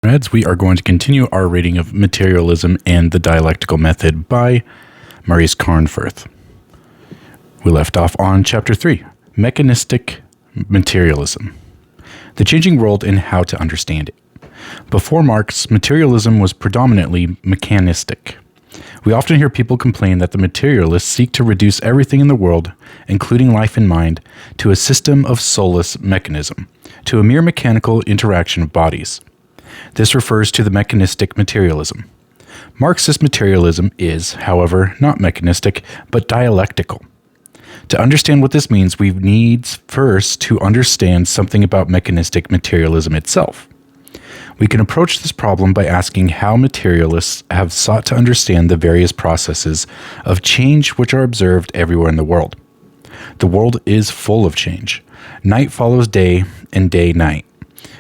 Reds, we are going to continue our reading of Materialism and the Dialectical Method by Maurice Cornforth. We left off on Chapter 3, Mechanistic Materialism, the changing world and how to understand it. Before Marx, materialism was predominantly mechanistic. We often hear people complain that the materialists seek to reduce everything in the world, including life and mind, to a system of soulless mechanism, to a mere mechanical interaction of bodies. This refers to the mechanistic materialism. Marxist materialism is, however, not mechanistic, but dialectical. To understand what this means, we need first to understand something about mechanistic materialism itself. We can approach this problem by asking how materialists have sought to understand the various processes of change which are observed everywhere in the world. The world is full of change. Night follows day, and day night.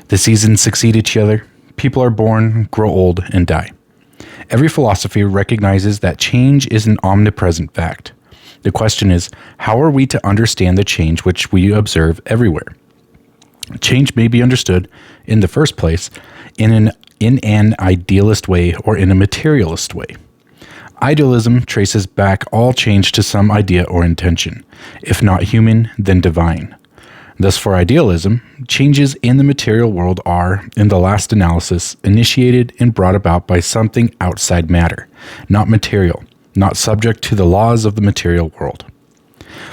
The seasons succeed each other. People are born, grow old, and die. Every philosophy recognizes that change is an omnipresent fact. The question is, how are we to understand the change which we observe everywhere? Change may be understood, in the first place, in an idealist way or in a materialist way. Idealism traces back all change to some idea or intention, if not human, then divine. Thus, for idealism, changes in the material world are, in the last analysis, initiated and brought about by something outside matter, not material, not subject to the laws of the material world.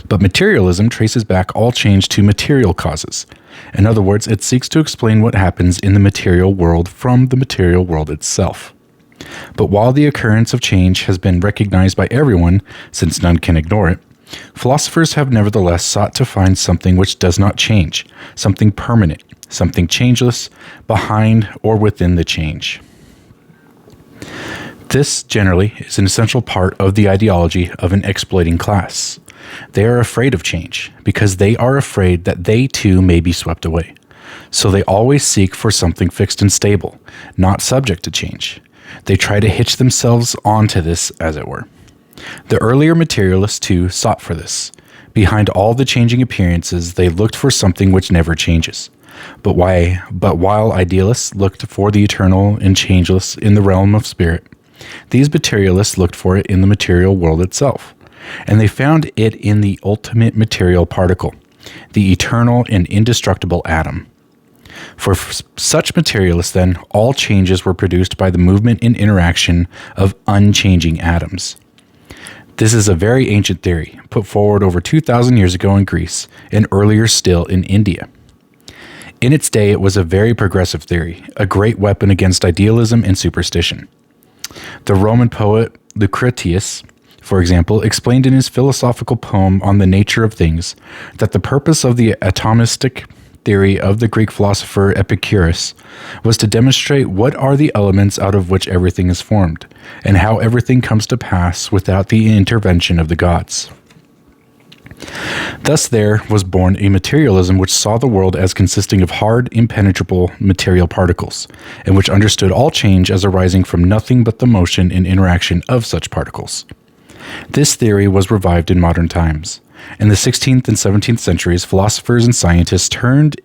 But materialism traces back all change to material causes. In other words, it seeks to explain what happens in the material world from the material world itself. But while the occurrence of change has been recognized by everyone, since none can ignore it, philosophers have nevertheless sought to find something which does not change, something permanent, something changeless, behind or within the change. This, generally, is an essential part of the ideology of an exploiting class. They are afraid of change, because they are afraid that they too may be swept away. So they always seek for something fixed and stable, not subject to change. They try to hitch themselves onto this, as it were. The earlier materialists, too, sought for this. Behind all the changing appearances, they looked for something which never changes. But while idealists looked for the eternal and changeless in the realm of spirit, these materialists looked for it in the material world itself. And they found it in the ultimate material particle, the eternal and indestructible atom. For such materialists, then, all changes were produced by the movement and interaction of unchanging atoms. This is a very ancient theory, put forward over 2,000 years ago in Greece, and earlier still in India. In its day, it was a very progressive theory, a great weapon against idealism and superstition. The Roman poet Lucretius, for example, explained in his philosophical poem on the nature of things that the purpose of the atomistic theory of the Greek philosopher Epicurus was to demonstrate what are the elements out of which everything is formed, and how everything comes to pass without the intervention of the gods. Thus there was born a materialism which saw the world as consisting of hard, impenetrable material particles, and which understood all change as arising from nothing but the motion and interaction of such particles. This theory was revived in modern times. In the 16th and 17th centuries, philosophers and scientists turned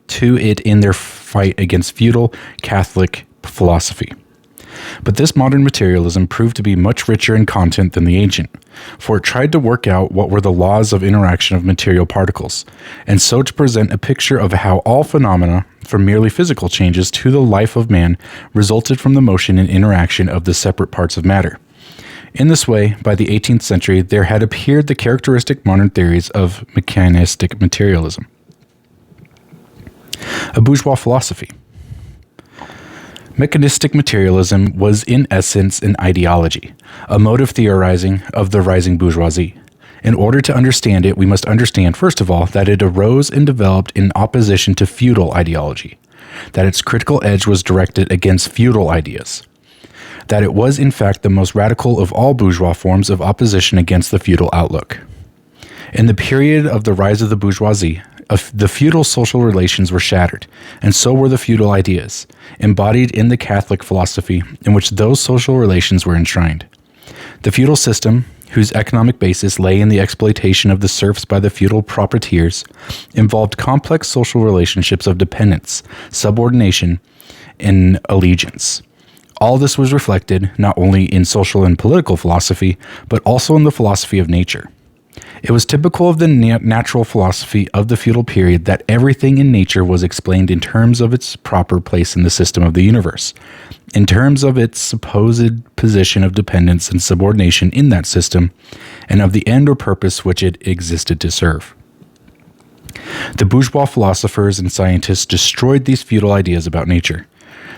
to it in their fight against feudal Catholic philosophy. But this modern materialism proved to be much richer in content than the ancient, for it tried to work out what were the laws of interaction of material particles, and so to present a picture of how all phenomena, from merely physical changes to the life of man, resulted from the motion and interaction of the separate parts of matter. In this way, by the 18th century, there had appeared the characteristic modern theories of mechanistic materialism. A bourgeois philosophy. Mechanistic materialism was in essence an ideology, a mode of theorizing of the rising bourgeoisie. In order to understand it, we must understand, first of all, that it arose and developed in opposition to feudal ideology, that its critical edge was directed against feudal ideas, that it was in fact the most radical of all bourgeois forms of opposition against the feudal outlook. In the period of the rise of the bourgeoisie, the feudal social relations were shattered, and so were the feudal ideas, embodied in the Catholic philosophy in which those social relations were enshrined. The feudal system, whose economic basis lay in the exploitation of the serfs by the feudal proprietors, involved complex social relationships of dependence, subordination, and allegiance. All this was reflected not only in social and political philosophy, but also in the philosophy of nature. It was typical of the natural philosophy of the feudal period that everything in nature was explained in terms of its proper place in the system of the universe, in terms of its supposed position of dependence and subordination in that system, and of the end or purpose which it existed to serve. The bourgeois philosophers and scientists destroyed these feudal ideas about nature.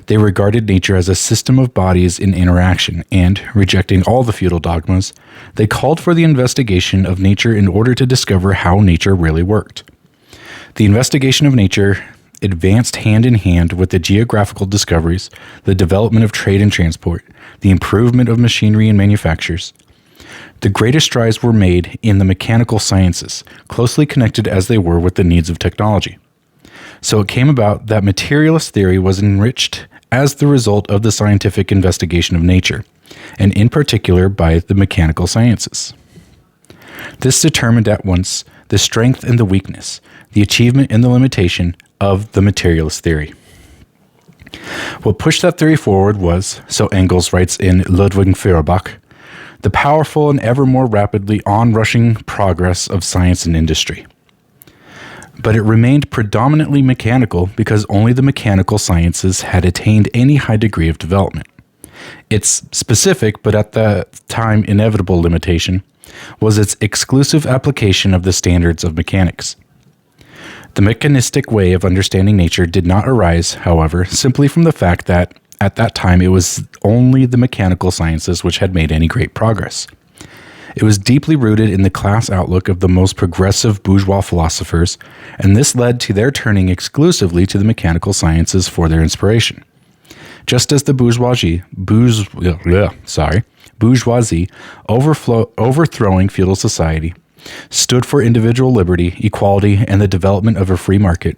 They regarded nature as a system of bodies in interaction, and, rejecting all the feudal dogmas, they called for the investigation of nature in order to discover how nature really worked. The investigation of nature advanced hand in hand with the geographical discoveries, the development of trade and transport, the improvement of machinery and manufactures. The greatest strides were made in the mechanical sciences, closely connected as they were with the needs of technology. So it came about that materialist theory was enriched as the result of the scientific investigation of nature, and in particular by the mechanical sciences. This determined at once the strength and the weakness, the achievement and the limitation of the materialist theory. What pushed that theory forward was, so Engels writes in Ludwig Feuerbach, the powerful and ever more rapidly onrushing progress of science and industry. But it remained predominantly mechanical because only the mechanical sciences had attained any high degree of development. Its specific, but at the time inevitable limitation, was its exclusive application of the standards of mechanics. The mechanistic way of understanding nature did not arise, however, simply from the fact that, at that time, it was only the mechanical sciences which had made any great progress. It was deeply rooted in the class outlook of the most progressive bourgeois philosophers, and this led to their turning exclusively to the mechanical sciences for their inspiration. Just as the bourgeoisie overthrowing feudal society, stood for individual liberty, equality, and the development of a free market,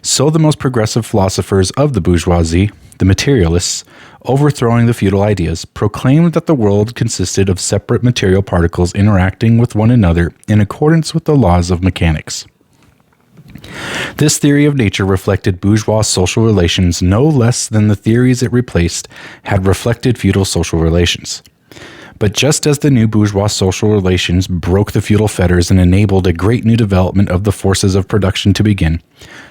so the most progressive philosophers of the bourgeoisie, the materialists, overthrowing the feudal ideas, proclaimed that the world consisted of separate material particles interacting with one another in accordance with the laws of mechanics. This theory of nature reflected bourgeois social relations no less than the theories it replaced had reflected feudal social relations. But just as the new bourgeois social relations broke the feudal fetters and enabled a great new development of the forces of production to begin,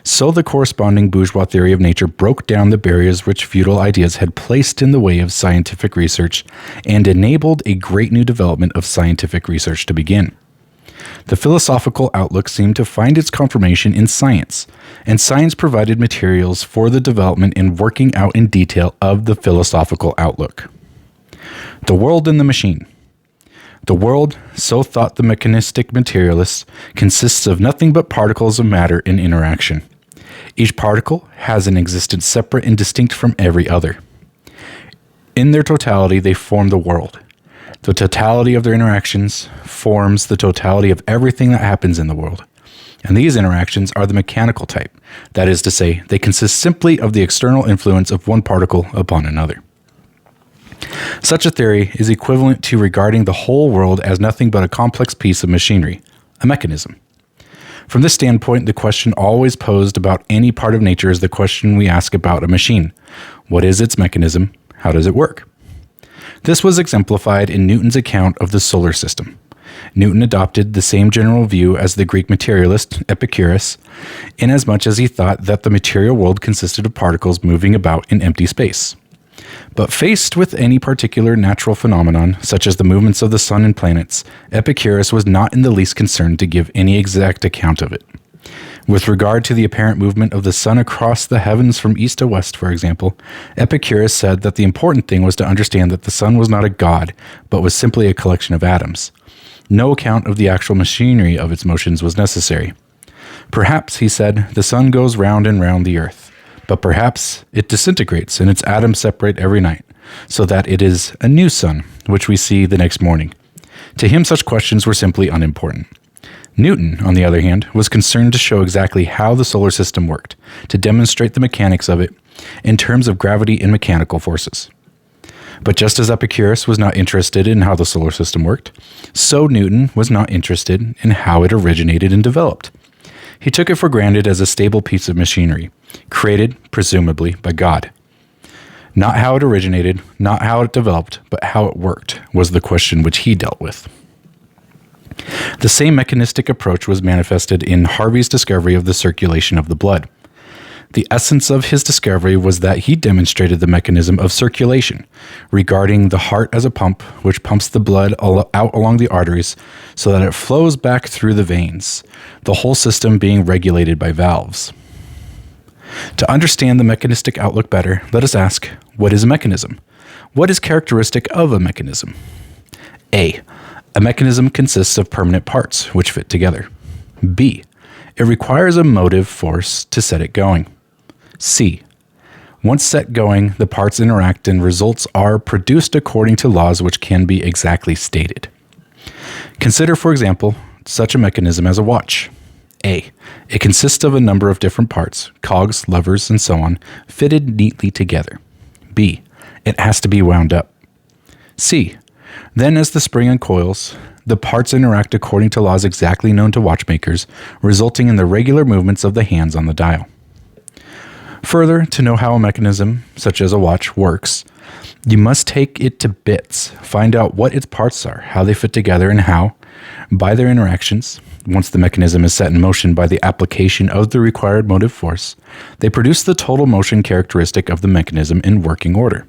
so the corresponding bourgeois theory of nature broke down the barriers which feudal ideas had placed in the way of scientific research and enabled a great new development of scientific research to begin. The philosophical outlook seemed to find its confirmation in science, and science provided materials for the development and working out in detail of the philosophical outlook. The world and the machine. The world, so thought the mechanistic materialists, consists of nothing but particles of matter in interaction. Each particle has an existence separate and distinct from every other. In their totality, they form the world. The totality of their interactions forms the totality of everything that happens in the world. And these interactions are the mechanical type. That is to say, they consist simply of the external influence of one particle upon another. Such a theory is equivalent to regarding the whole world as nothing but a complex piece of machinery, a mechanism. From this standpoint, the question always posed about any part of nature is the question we ask about a machine. What is its mechanism? How does it work? This was exemplified in Newton's account of the solar system. Newton adopted the same general view as the Greek materialist Epicurus, inasmuch as he thought that the material world consisted of particles moving about in empty space. But faced with any particular natural phenomenon, such as the movements of the sun and planets, Epicurus was not in the least concerned to give any exact account of it. With regard to the apparent movement of the sun across the heavens from east to west, for example, Epicurus said that the important thing was to understand that the sun was not a god, but was simply a collection of atoms. No account of the actual machinery of its motions was necessary. Perhaps, he said, the sun goes round and round the earth. But perhaps it disintegrates and its atoms separate every night, so that it is a new sun, which we see the next morning. To him, such questions were simply unimportant. Newton, on the other hand, was concerned to show exactly how the solar system worked, to demonstrate the mechanics of it in terms of gravity and mechanical forces. But just as Epicurus was not interested in how the solar system worked, so Newton was not interested in how it originated and developed. He took it for granted as a stable piece of machinery, created, presumably, by God. Not how it originated, not how it developed, but how it worked was the question which he dealt with. The same mechanistic approach was manifested in Harvey's discovery of the circulation of the blood. The essence of his discovery was that he demonstrated the mechanism of circulation, regarding the heart as a pump which pumps the blood out along the arteries so that it flows back through the veins, the whole system being regulated by valves. To understand the mechanistic outlook better, let us ask, what is a mechanism? What is characteristic of a mechanism? A mechanism consists of permanent parts which fit together. B, it requires a motive force to set it going. C, once set going, the parts interact and results are produced according to laws which can be exactly stated. Consider, for example, such a mechanism as a watch. A, it consists of a number of different parts, cogs, levers, and so on, fitted neatly together. B, it has to be wound up. C, then as the spring uncoils, the parts interact according to laws exactly known to watchmakers, resulting in the regular movements of the hands on the dial. Further, to know how a mechanism, such as a watch, works, you must take it to bits, find out what its parts are, how they fit together, and how, by their interactions, once the mechanism is set in motion by the application of the required motive force, they produce the total motion characteristic of the mechanism in working order.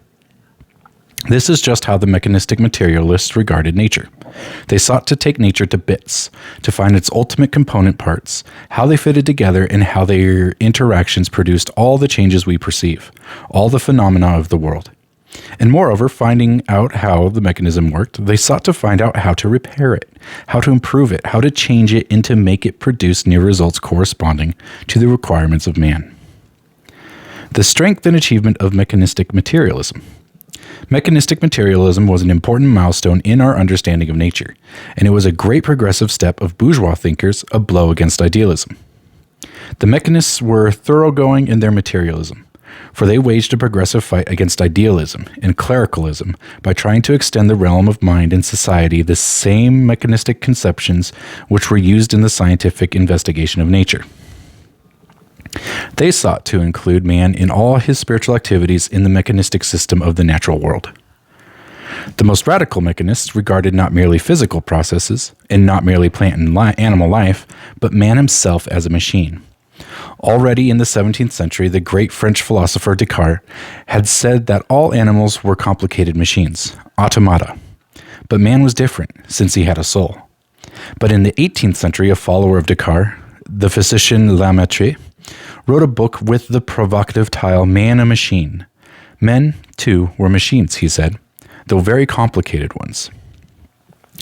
This is just how the mechanistic materialists regarded nature. They sought to take nature to bits, to find its ultimate component parts, how they fitted together, and how their interactions produced all the changes we perceive, all the phenomena of the world. And moreover, finding out how the mechanism worked, they sought to find out how to repair it, how to improve it, how to change it, and to make it produce new results corresponding to the requirements of man. The strength and achievement of mechanistic materialism. Mechanistic materialism was an important milestone in our understanding of nature, and it was a great progressive step of bourgeois thinkers, a blow against idealism. The mechanists were thoroughgoing in their materialism, for they waged a progressive fight against idealism and clericalism by trying to extend the realm of mind and society the same mechanistic conceptions which were used in the scientific investigation of nature. They sought to include man in all his spiritual activities in the mechanistic system of the natural world. The most radical mechanists regarded not merely physical processes, and not merely plant and animal life, but man himself as a machine. Already in the 17th century, the great French philosopher Descartes had said that all animals were complicated machines, automata. But man was different, since he had a soul. But in the 18th century, a follower of Descartes, the physician Lemaitre, wrote a book with the provocative title Man a Machine. Men, too, were machines, he said, though very complicated ones.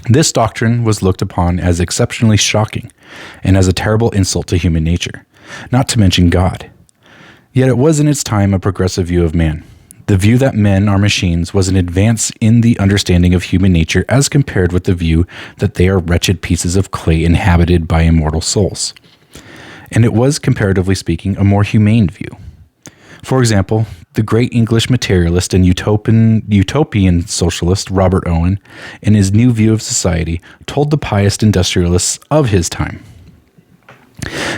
This doctrine was looked upon as exceptionally shocking and as a terrible insult to human nature, not to mention God. Yet it was in its time a progressive view of man. The view that men are machines was an advance in the understanding of human nature as compared with the view that they are wretched pieces of clay inhabited by immortal souls. And it was, comparatively speaking, a more humane view. For example, the great English materialist and utopian socialist Robert Owen, in his new view of society, told the pious industrialists of his time,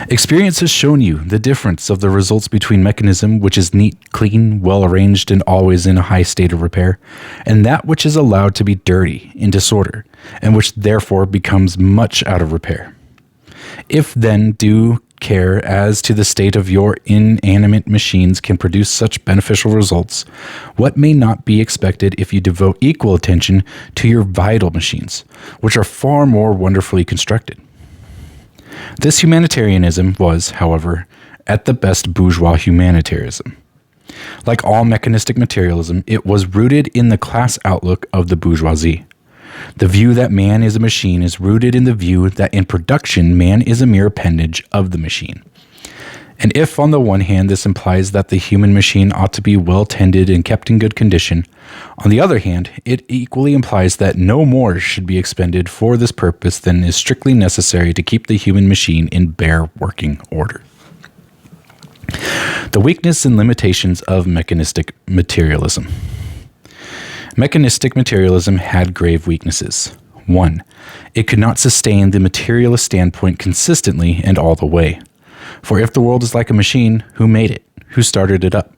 "Experience has shown you the difference of the results between mechanism which is neat, clean, well arranged, and always in a high state of repair, and that which is allowed to be dirty, in disorder, and which therefore becomes much out of repair. If then due care as to the state of your inanimate machines can produce such beneficial results, what may not be expected if you devote equal attention to your vital machines, which are far more wonderfully constructed?" This humanitarianism was, however, at the best bourgeois humanitarianism. Like all mechanistic materialism, it was rooted in the class outlook of the bourgeoisie. The view that man is a machine is rooted in the view that in production man is a mere appendage of the machine. And if on the one hand this implies that the human machine ought to be well tended and kept in good condition, on the other hand it equally implies that no more should be expended for this purpose than is strictly necessary to keep the human machine in bare working order. The weakness and limitations of mechanistic materialism. Mechanistic materialism had grave weaknesses. 1. It could not sustain the materialist standpoint consistently and all the way. For if the world is like a machine, who made it? Who started it up?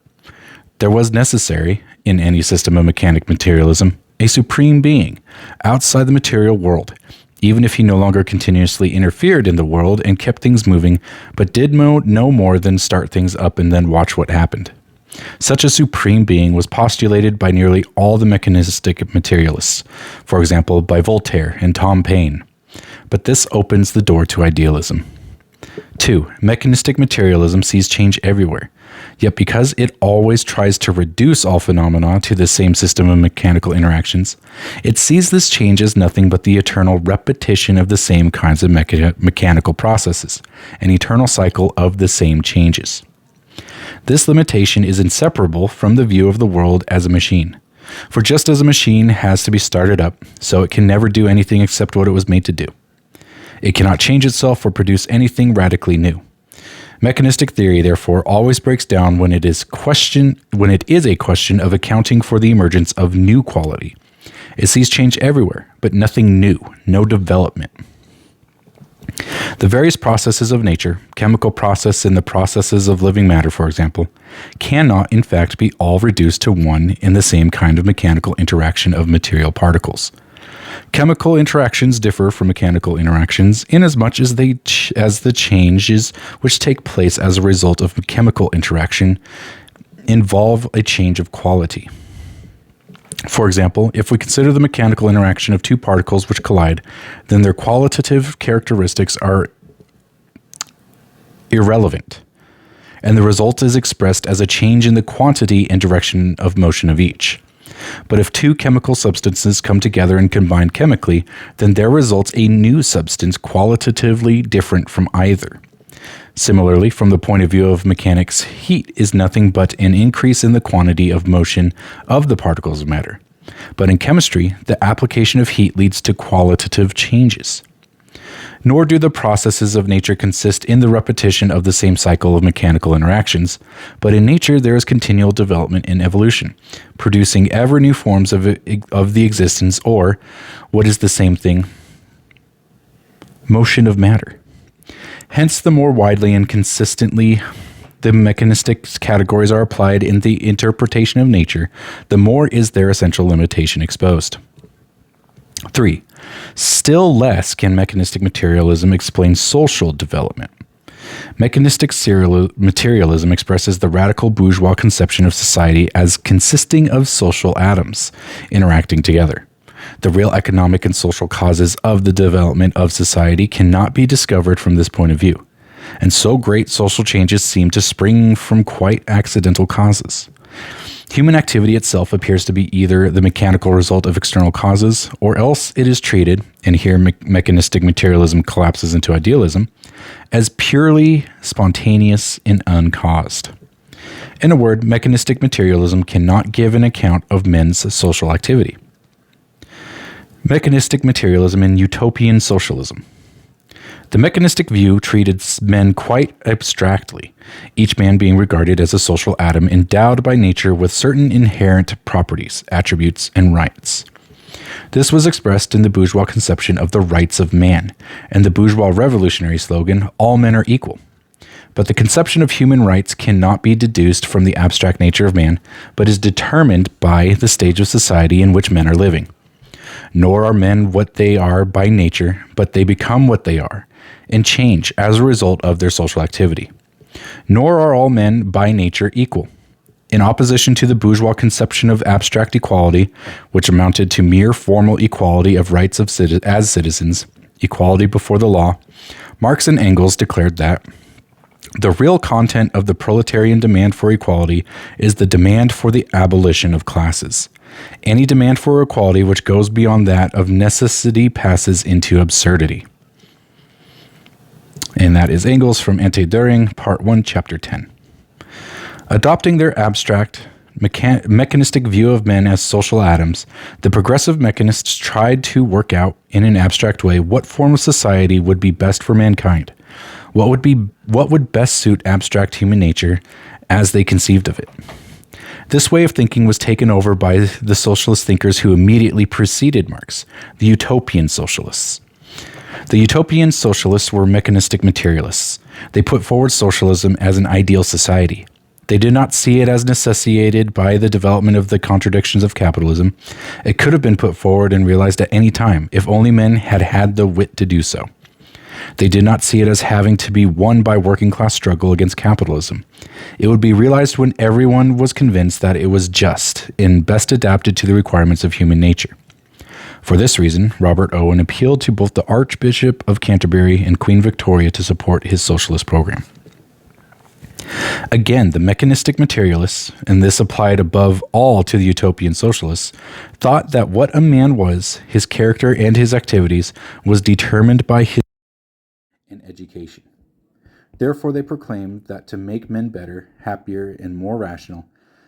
There was necessary, in any system of mechanic materialism, a supreme being outside the material world, even if he no longer continuously interfered in the world and kept things moving, but did no more than start things up and then watch what happened. Such a supreme being was postulated by nearly all the mechanistic materialists, for example, by Voltaire and Tom Paine. But this opens the door to idealism. 2. Mechanistic materialism sees change everywhere, yet because it always tries to reduce all phenomena to the same system of mechanical interactions, it sees this change as nothing but the eternal repetition of the same kinds of mechanical processes, an eternal cycle of the same changes. This limitation is inseparable from the view of the world as a machine. For just as a machine has to be started up, so it can never do anything except what it was made to do. It cannot change itself or produce anything radically new. Mechanistic theory, therefore, always breaks down when it is a question of accounting for the emergence of new quality. It sees change everywhere, but nothing new, no development. The various processes of nature, chemical process and the processes of living matter, for example, cannot in fact be all reduced to one and the same kind of mechanical interaction of material particles. Chemical interactions differ from mechanical interactions inasmuch as the changes which take place as a result of chemical interaction involve a change of quality. For example, if we consider the mechanical interaction of two particles which collide, then their qualitative characteristics are irrelevant, and the result is expressed as a change in the quantity and direction of motion of each. But if two chemical substances come together and combine chemically, then there results a new substance qualitatively different from either. Similarly, from the point of view of mechanics, heat is nothing but an increase in the quantity of motion of the particles of matter. But in chemistry, the application of heat leads to qualitative changes. Nor do the processes of nature consist in the repetition of the same cycle of mechanical interactions, but in nature there is continual development and evolution, producing ever new forms of the existence, or, what is the same thing, motion of matter. Hence, the more widely and consistently the mechanistic categories are applied in the interpretation of nature, the more is their essential limitation exposed. 3. Still less can mechanistic materialism explain social development. Mechanistic materialism expresses the radical bourgeois conception of society as consisting of social atoms interacting together. The real economic and social causes of the development of society cannot be discovered from this point of view, and so great social changes seem to spring from quite accidental causes. Human activity itself appears to be either the mechanical result of external causes, or else it is treated, and here mechanistic materialism collapses into idealism, as purely spontaneous and uncaused. In a word, mechanistic materialism cannot give an account of men's social activity. Mechanistic materialism and utopian socialism. The mechanistic view treated men quite abstractly, each man being regarded as a social atom endowed by nature with certain inherent properties, attributes, and rights. This was expressed in the bourgeois conception of the rights of man, and the bourgeois revolutionary slogan, "All men are equal." But the conception of human rights cannot be deduced from the abstract nature of man, but is determined by the stage of society in which men are living. Nor are men what they are by nature, but they become what they are, and change as a result of their social activity. Nor are all men by nature equal. In opposition to the bourgeois conception of abstract equality, which amounted to mere formal equality of rights as citizens, equality before the law, Marx and Engels declared that the real content of the proletarian demand for equality is the demand for the abolition of classes. Any demand for equality which goes beyond that of necessity passes into absurdity. And that is Engels from Anti-Düring, Part 1, Chapter 10. Adopting their abstract, mechanistic view of men as social atoms, the progressive mechanists tried to work out, in an abstract way, what form of society would be best for mankind, what would best suit abstract human nature as they conceived of it. This way of thinking was taken over by the socialist thinkers who immediately preceded Marx, the utopian socialists. The utopian socialists were mechanistic materialists. They put forward socialism as an ideal society. They did not see it as necessitated by the development of the contradictions of capitalism. It could have been put forward and realized at any time, if only men had had the wit to do so. They did not see it as having to be won by working class struggle against capitalism. It would be realized when everyone was convinced that it was just and best adapted to the requirements of human nature. For this reason, Robert Owen appealed to both the Archbishop of Canterbury and Queen Victoria to support his socialist program. Again, the mechanistic materialists, and this applied above all to the utopian socialists, thought that what a man was, his character and his activities, was determined by his and education. Therefore, they proclaimed that to make men better, happier, and more rational,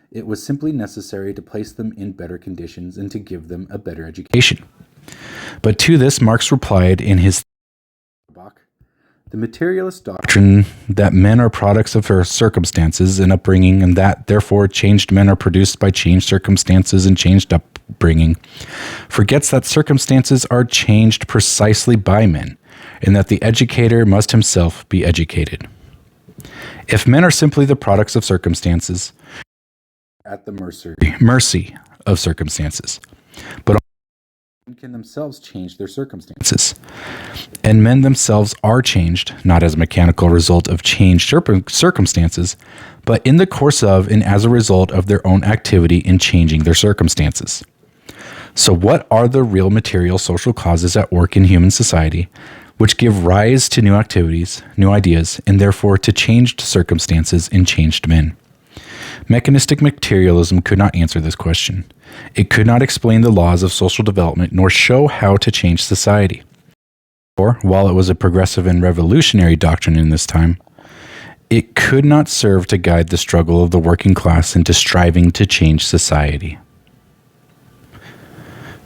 it was simply necessary to place them in better conditions and to give them a better education. But to this, Marx replied in his the materialist doctrine that men are products of their circumstances and upbringing, and that, therefore, changed men are produced by changed circumstances and changed upbringing, forgets that circumstances are changed precisely by men, and that the educator must himself be educated. If men are simply the products of circumstances, at the mercy of circumstances, but can themselves change their circumstances. And men themselves are changed, not as a mechanical result of changed circumstances, but in the course of and as a result of their own activity in changing their circumstances. So what are the real material social causes at work in human society, which give rise to new activities, new ideas, and therefore to changed circumstances and changed men? Mechanistic materialism could not answer this question. It could not explain the laws of social development nor show how to change society. Or, while it was a progressive and revolutionary doctrine in this time, it could not serve to guide the struggle of the working class into striving to change society.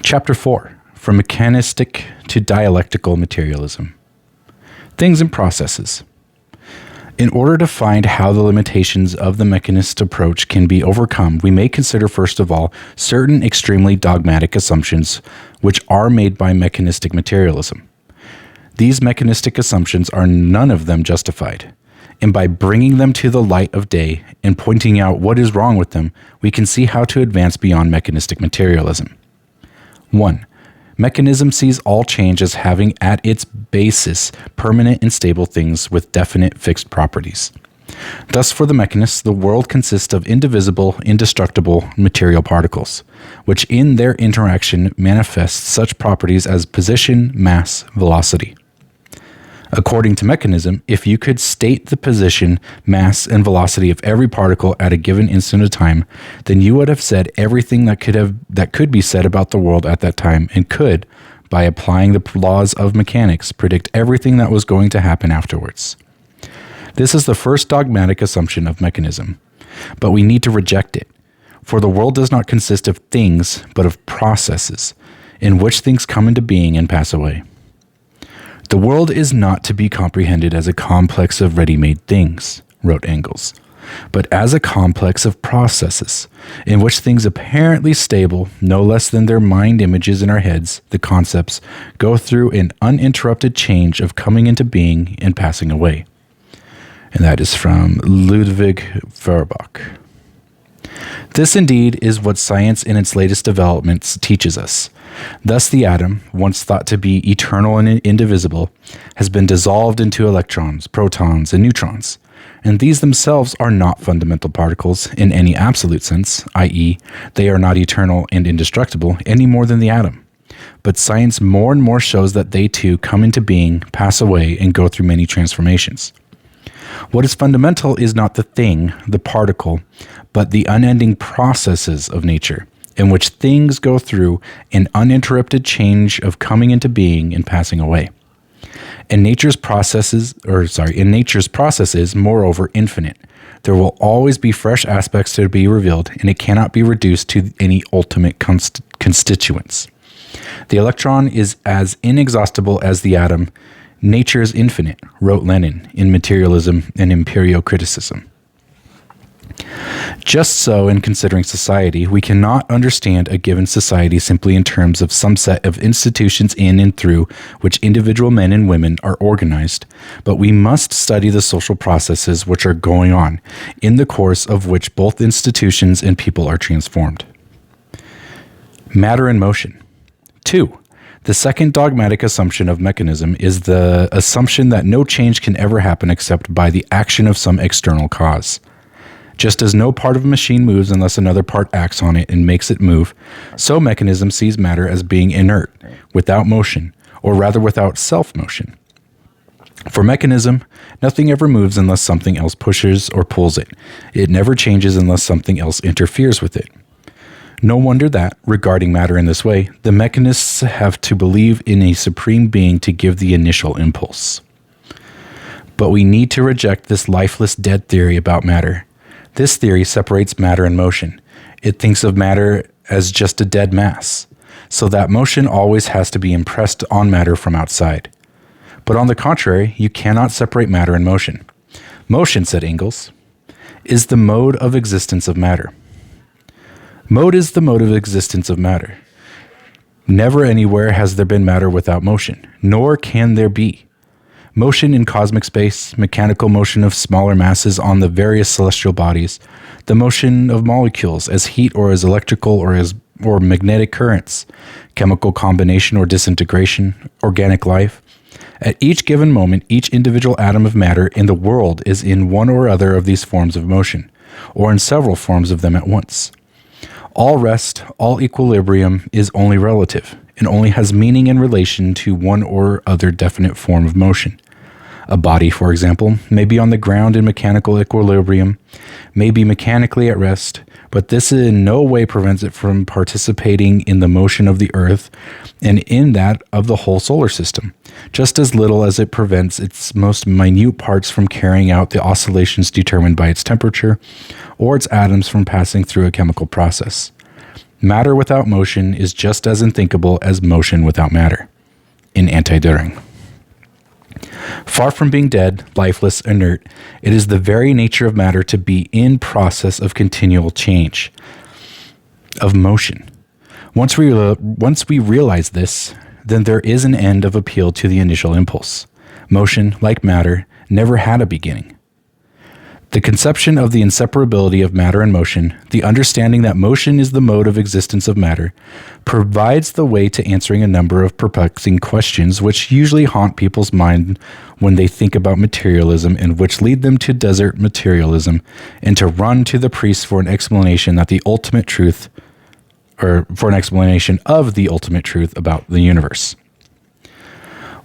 Chapter 4. From Mechanistic to Dialectical Materialism. Things and processes. In order to find how the limitations of the mechanist approach can be overcome, we may consider first of all certain extremely dogmatic assumptions which are made by mechanistic materialism. These mechanistic assumptions are none of them justified, and by bringing them to the light of day and pointing out what is wrong with them, we can see how to advance beyond mechanistic materialism. 1. Mechanism sees all change as having at its basis permanent and stable things with definite fixed properties. Thus, for the mechanist, the world consists of indivisible, indestructible material particles, which in their interaction manifest such properties as position, mass, velocity. According to mechanism, if you could state the position, mass, and velocity of every particle at a given instant of time, then you would have said everything that could be said about the world at that time, and could, by applying the laws of mechanics, predict everything that was going to happen afterwards. This is the first dogmatic assumption of mechanism, but we need to reject it, for the world does not consist of things, but of processes, in which things come into being and pass away. The world is not to be comprehended as a complex of ready-made things, wrote Engels, but as a complex of processes, in which things apparently stable, no less than their mind images in our heads, the concepts, go through an uninterrupted change of coming into being and passing away. And that is from Ludwig Feuerbach. This indeed is what science in its latest developments teaches us. Thus the atom, once thought to be eternal and indivisible, has been dissolved into electrons, protons, and neutrons, and these themselves are not fundamental particles in any absolute sense, i.e., they are not eternal and indestructible any more than the atom. But science more and more shows that they too come into being, pass away, and go through many transformations. What is fundamental is not the thing, the particle, but the unending processes of nature, in which things go through an uninterrupted change of coming into being and passing away. In nature's processes, moreover, infinite. There will always be fresh aspects to be revealed, and it cannot be reduced to any ultimate constituents. The electron is as inexhaustible as the atom. Nature is infinite, wrote Lenin in Materialism and Empirio-Criticism. Just so, in considering society, we cannot understand a given society simply in terms of some set of institutions in and through which individual men and women are organized, but we must study the social processes which are going on, in the course of which both institutions and people are transformed. Matter in motion. 2. The second dogmatic assumption of mechanism is the assumption that no change can ever happen except by the action of some external cause. Just as no part of a machine moves unless another part acts on it and makes it move, so mechanism sees matter as being inert, without motion, or rather without self-motion. For mechanism, nothing ever moves unless something else pushes or pulls it. It never changes unless something else interferes with it. No wonder that, regarding matter in this way, the mechanists have to believe in a supreme being to give the initial impulse. But we need to reject this lifeless, dead theory about matter. This theory separates matter and motion. It thinks of matter as just a dead mass, so that motion always has to be impressed on matter from outside. But on the contrary, you cannot separate matter and motion. Motion, said Engels, is the mode of existence of matter. Mode is the mode of existence of matter. Never anywhere has there been matter without motion, nor can there be. Motion in cosmic space, mechanical motion of smaller masses on the various celestial bodies, the motion of molecules as heat or as electrical or magnetic currents, chemical combination or disintegration, organic life. At each given moment, each individual atom of matter in the world is in one or other of these forms of motion, or in several forms of them at once. All rest, all equilibrium is only relative, and only has meaning in relation to one or other definite form of motion. A body, for example, may be on the ground in mechanical equilibrium, may be mechanically at rest, but this in no way prevents it from participating in the motion of the Earth and in that of the whole solar system, just as little as it prevents its most minute parts from carrying out the oscillations determined by its temperature, or its atoms from passing through a chemical process. Matter without motion is just as unthinkable as motion without matter. In Anti-Düring. Far from being dead, lifeless, inert, it is the very nature of matter to be in process of continual change, of motion. Once we realize this, then there is an end of appeal to the initial impulse. Motion, like matter, never had a beginning. The conception of the inseparability of matter and motion, the understanding that motion is the mode of existence of matter, provides the way to answering a number of perplexing questions which usually haunt people's mind when they think about materialism and which lead them to desert materialism and to run to the priests for an explanation that the ultimate truth, or for an explanation of the ultimate truth about the universe.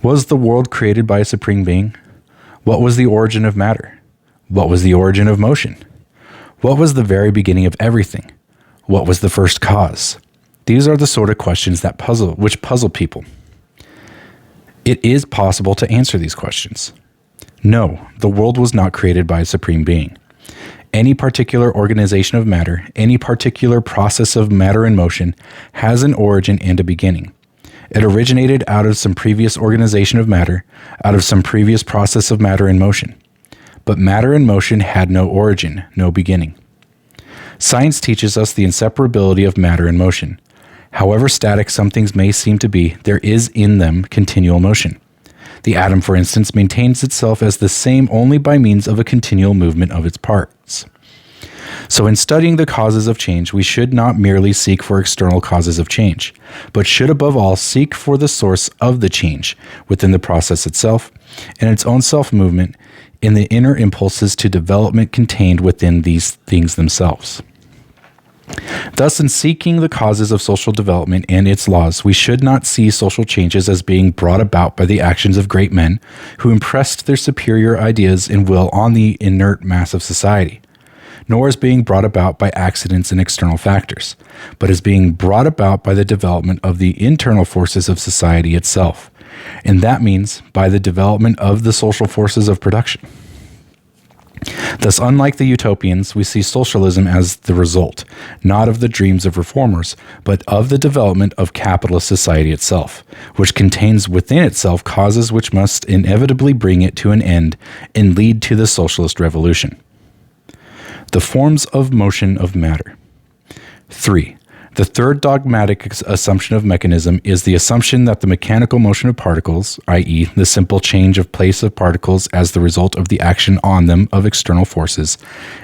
Was the world created by a supreme being? What was the origin of matter? What was the origin of motion? What was the very beginning of everything? What was the first cause? These are the sort of questions that puzzle people. It is possible to answer these questions. No, the world was not created by a supreme being. Any particular organization of matter, any particular process of matter in motion, has an origin and a beginning. It originated out of some previous organization of matter, out of some previous process of matter in motion. But matter in motion had no origin, no beginning. Science teaches us the inseparability of matter and motion. However static some things may seem to be, there is in them continual motion. The atom, for instance, maintains itself as the same only by means of a continual movement of its parts. So in studying the causes of change, we should not merely seek for external causes of change, but should above all seek for the source of the change within the process itself and its own self-movement in the inner impulses to development contained within these things themselves. Thus, in seeking the causes of social development and its laws, we should not see social changes as being brought about by the actions of great men who impressed their superior ideas and will on the inert mass of society, nor as being brought about by accidents and external factors, but as being brought about by the development of the internal forces of society itself, and that means by the development of the social forces of production. Thus, unlike the utopians, we see socialism as the result, not of the dreams of reformers, but of the development of capitalist society itself, which contains within itself causes which must inevitably bring it to an end and lead to the socialist revolution. The forms of motion of matter. 3. The third dogmatic assumption of mechanism is the assumption that the mechanical motion of particles, i.e., the simple change of place of particles as the result of the action on them of external forces,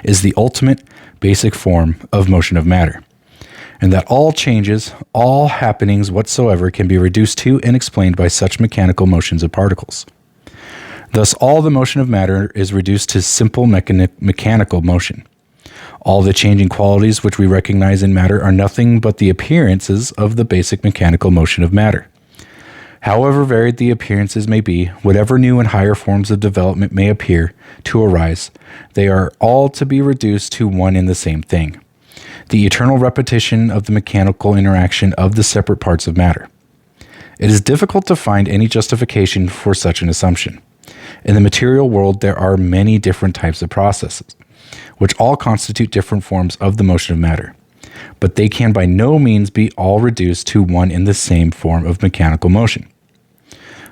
is the ultimate basic form of motion of matter, and that all changes, all happenings whatsoever can be reduced to and explained by such mechanical motions of particles. Thus, all the motion of matter is reduced to simple mechanical motion. All the changing qualities which we recognize in matter are nothing but the appearances of the basic mechanical motion of matter. However varied the appearances may be, whatever new and higher forms of development may appear to arise, they are all to be reduced to one and the same thing: the eternal repetition of the mechanical interaction of the separate parts of matter. It is difficult to find any justification for such an assumption. In the material world, there are many different types of processes, which all constitute different forms of the motion of matter, but they can by no means be all reduced to one and the same form of mechanical motion.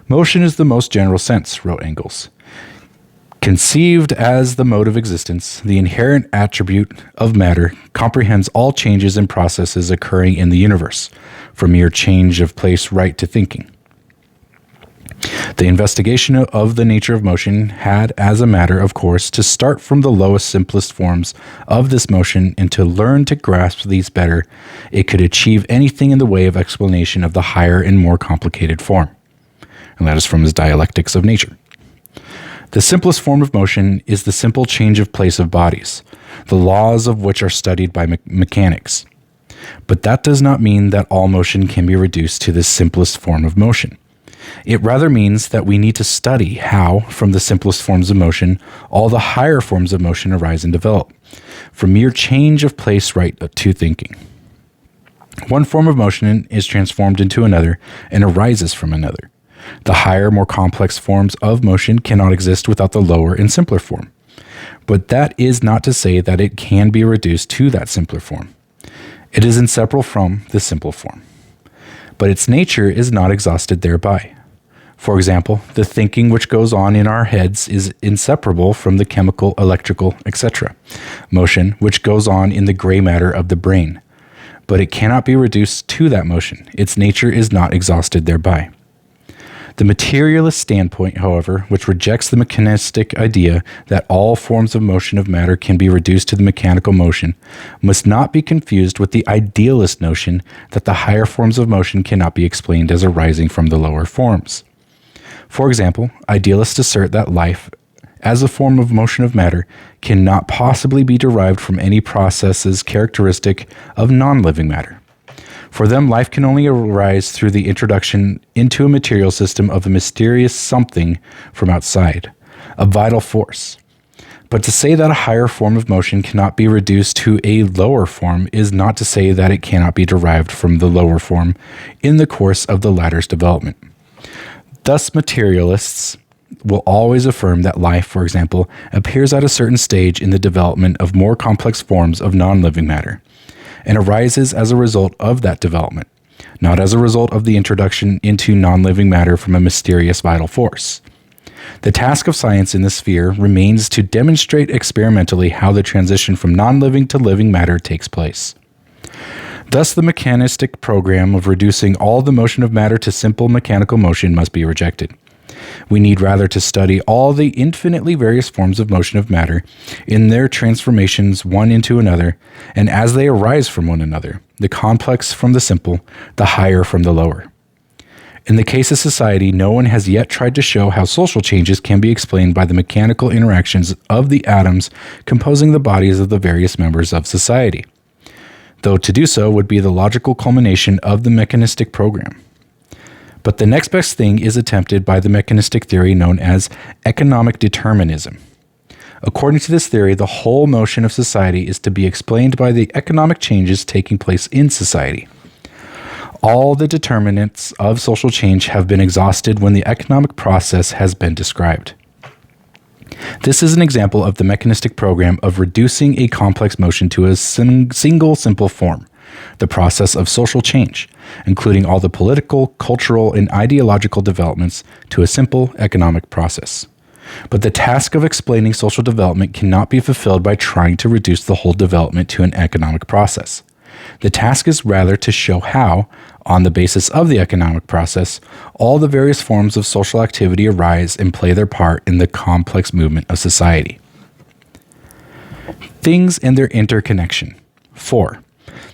Motion is the most general sense, wrote Engels. Conceived as the mode of existence, the inherent attribute of matter comprehends all changes and processes occurring in the universe, from mere change of place right to thinking. The investigation of the nature of motion had, as a matter of course, to start from the lowest, simplest forms of this motion, and to learn to grasp these better, it could achieve anything in the way of explanation of the higher and more complicated form. And that is from his Dialectics of Nature. The simplest form of motion is the simple change of place of bodies, the laws of which are studied by mechanics. But that does not mean that all motion can be reduced to this simplest form of motion. It rather means that we need to study how, from the simplest forms of motion, all the higher forms of motion arise and develop, from mere change of place right to thinking. One form of motion is transformed into another and arises from another. The higher, more complex forms of motion cannot exist without the lower and simpler form. But that is not to say that it can be reduced to that simpler form. It is inseparable from the simple form. But its nature is not exhausted thereby. For example, the thinking which goes on in our heads is inseparable from the chemical, electrical, etc. motion which goes on in the gray matter of the brain. But it cannot be reduced to that motion. Its nature is not exhausted thereby. The materialist standpoint, however, which rejects the mechanistic idea that all forms of motion of matter can be reduced to the mechanical motion, must not be confused with the idealist notion that the higher forms of motion cannot be explained as arising from the lower forms. For example, idealists assert that life, as a form of motion of matter, cannot possibly be derived from any processes characteristic of non-living matter. For them, life can only arise through the introduction into a material system of a mysterious something from outside, a vital force. But to say that a higher form of motion cannot be reduced to a lower form is not to say that it cannot be derived from the lower form in the course of the latter's development. Thus, materialists will always affirm that life, for example, appears at a certain stage in the development of more complex forms of non-living matter, and arises as a result of that development, not as a result of the introduction into non-living matter from a mysterious vital force. The task of science in this sphere remains to demonstrate experimentally how the transition from non-living to living matter takes place. Thus, the mechanistic program of reducing all the motion of matter to simple mechanical motion must be rejected. We need rather to study all the infinitely various forms of motion of matter in their transformations one into another, and as they arise from one another, the complex from the simple, the higher from the lower. In the case of society, no one has yet tried to show how social changes can be explained by the mechanical interactions of the atoms composing the bodies of the various members of society, though to do so would be the logical culmination of the mechanistic program. But the next best thing is attempted by the mechanistic theory known as economic determinism. According to this theory, the whole motion of society is to be explained by the economic changes taking place in society. All the determinants of social change have been exhausted when the economic process has been described. This is an example of the mechanistic program of reducing a complex motion to a single simple form, the process of social change, including all the political, cultural, and ideological developments, to a simple economic process. But the task of explaining social development cannot be fulfilled by trying to reduce the whole development to an economic process. The task is rather to show how, on the basis of the economic process, all the various forms of social activity arise and play their part in the complex movement of society. Things and their interconnection. 4.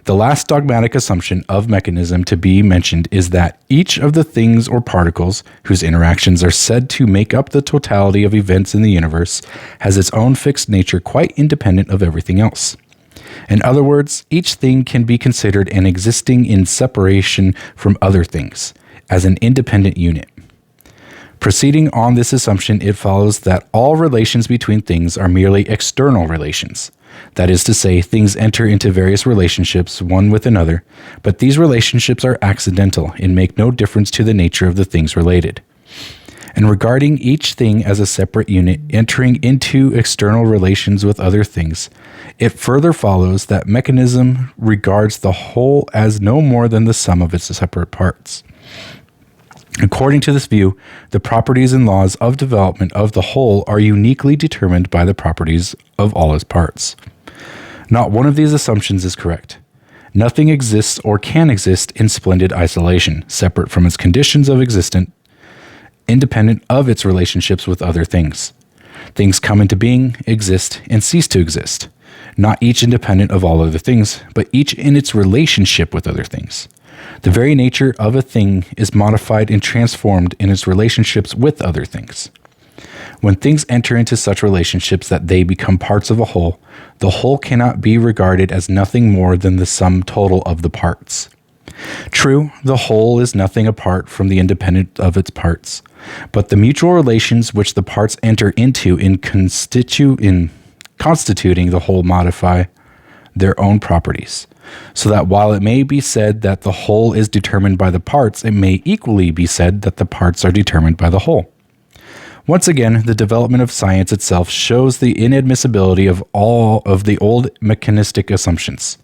The last dogmatic assumption of mechanism to be mentioned is that each of the things or particles whose interactions are said to make up the totality of events in the universe has its own fixed nature quite independent of everything else. In other words, each thing can be considered an existing in separation from other things, as an independent unit. Proceeding on this assumption, it follows that all relations between things are merely external relations. That is to say, things enter into various relationships one with another, but these relationships are accidental and make no difference to the nature of the things related. And regarding each thing as a separate unit entering into external relations with other things, it further follows that mechanism regards the whole as no more than the sum of its separate parts. According to this view, the properties and laws of development of the whole are uniquely determined by the properties of all its parts. Not one of these assumptions is correct. Nothing exists or can exist in splendid isolation, separate from its conditions of existence, independent of its relationships with other things. Things come into being, exist, and cease to exist, not each independent of all other things, but each in its relationship with other things. The very nature of a thing is modified and transformed in its relationships with other things. When things enter into such relationships that they become parts of a whole, the whole cannot be regarded as nothing more than the sum total of the parts. True, the whole is nothing apart from the independent of its parts, but the mutual relations which the parts enter into in constituting the whole modify their own properties, so that while it may be said that the whole is determined by the parts, it may equally be said that the parts are determined by the whole. Once again, the development of science itself shows the inadmissibility of all of the old mechanistic assumptions.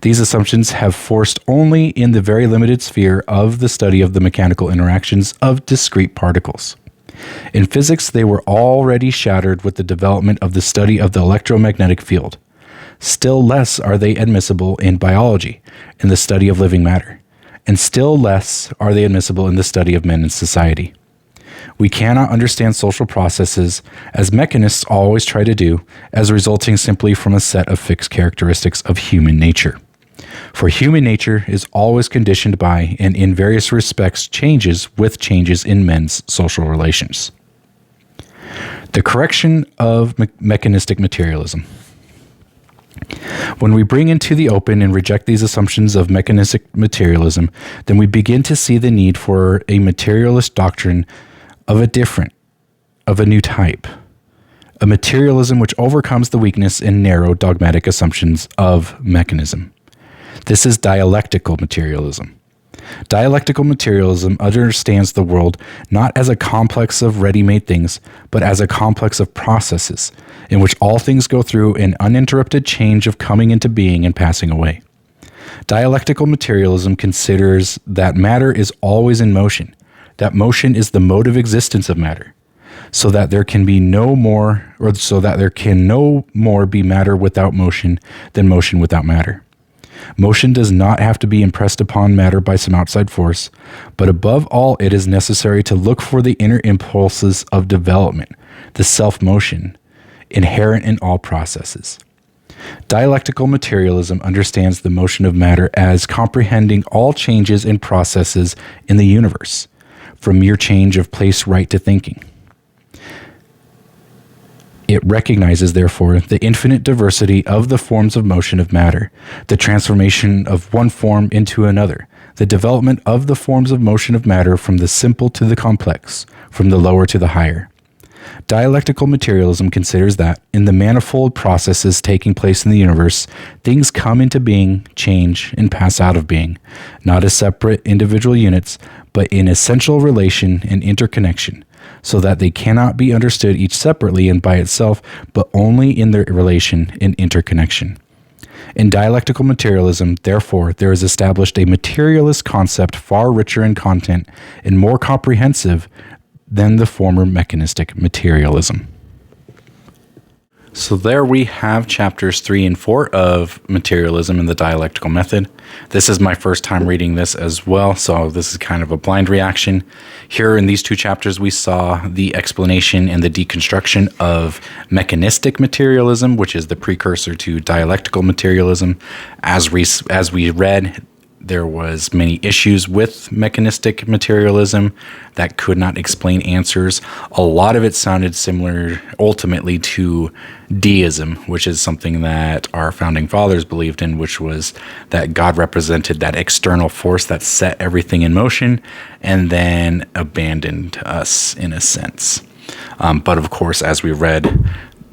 These assumptions have force only in the very limited sphere of the study of the mechanical interactions of discrete particles. In physics, they were already shattered with the development of the study of the electromagnetic field. Still less are they admissible in biology, in the study of living matter, and still less are they admissible in the study of men and society. We cannot understand social processes, as mechanists always try to do, as resulting simply from a set of fixed characteristics of human nature. For human nature is always conditioned by, and in various respects changes with changes in men's social relations. The correction of mechanistic materialism. When we bring into the open and reject these assumptions of mechanistic materialism, then we begin to see the need for a materialist doctrine of a new type, a materialism which overcomes the weakness and narrow dogmatic assumptions of mechanism. This is dialectical materialism. Dialectical materialism understands the world not as a complex of ready-made things, but as a complex of processes in which all things go through an uninterrupted change of coming into being and passing away. Dialectical materialism considers that matter is always in motion, that motion is the mode of existence of matter, so that there can no more be matter without motion than motion without matter. Motion does not have to be impressed upon matter by some outside force, but above all, it is necessary to look for the inner impulses of development, the self-motion, inherent in all processes. Dialectical materialism understands the motion of matter as comprehending all changes and processes in the universe, from mere change of place right to thinking. It recognizes, therefore, the infinite diversity of the forms of motion of matter, the transformation of one form into another, the development of the forms of motion of matter from the simple to the complex, from the lower to the higher. Dialectical materialism considers that, in the manifold processes taking place in the universe, things come into being, change, and pass out of being, not as separate individual units, but in essential relation and interconnection, so that they cannot be understood each separately and by itself, but only in their relation and interconnection. In dialectical materialism, therefore, there is established a materialist concept far richer in content and more comprehensive than the former mechanistic materialism. So there we have chapters 3 and 4 of Materialism and the Dialectical Method. This is my first time reading this as well, so this is kind of a blind reaction. Here in these two chapters, we saw the explanation and the deconstruction of mechanistic materialism, which is the precursor to dialectical materialism. As we read, there was many issues with mechanistic materialism that could not explain answers. A lot of it sounded similar ultimately to deism, which is something that our founding fathers believed in, which was that God represented that external force that set everything in motion and then abandoned us in a sense. But of course, as we read,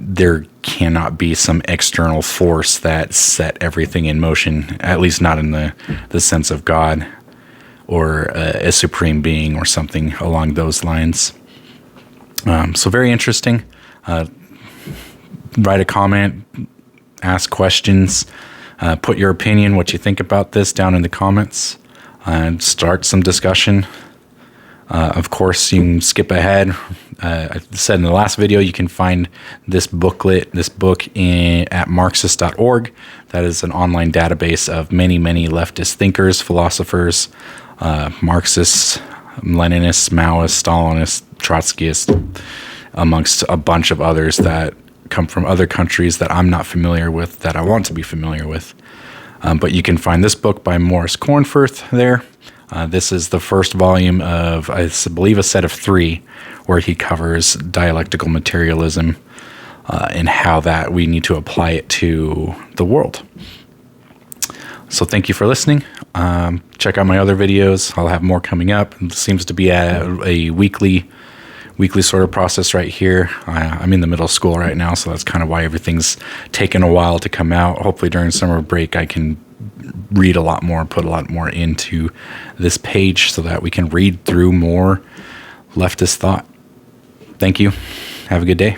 there cannot be some external force that set everything in motion, at least not in the sense of God or a supreme being or something along those lines. So very interesting. Write a comment, ask questions, put your opinion, what you think about this down in the comments, and start some discussion. Of course, you can skip ahead. I said in the last video, you can find this book at Marxist.org. That is an online database of many, many leftist thinkers, philosophers, Marxists, Leninists, Maoists, Stalinists, Trotskyists, amongst a bunch of others that come from other countries that I'm not familiar with, that I want to be familiar with. But you can find this book by Maurice Cornforth there. This is the first volume of, I believe, a set of 3, where he covers dialectical materialism and how that we need to apply it to the world. So thank you for listening. Check out my other videos. I'll have more coming up. It seems to be a weekly sort of process right here. I'm in the middle of school right now, so that's kind of why everything's taken a while to come out. Hopefully during summer break I can read a lot more, put a lot more into this page so that we can read through more leftist thought. Thank you. Have a good day.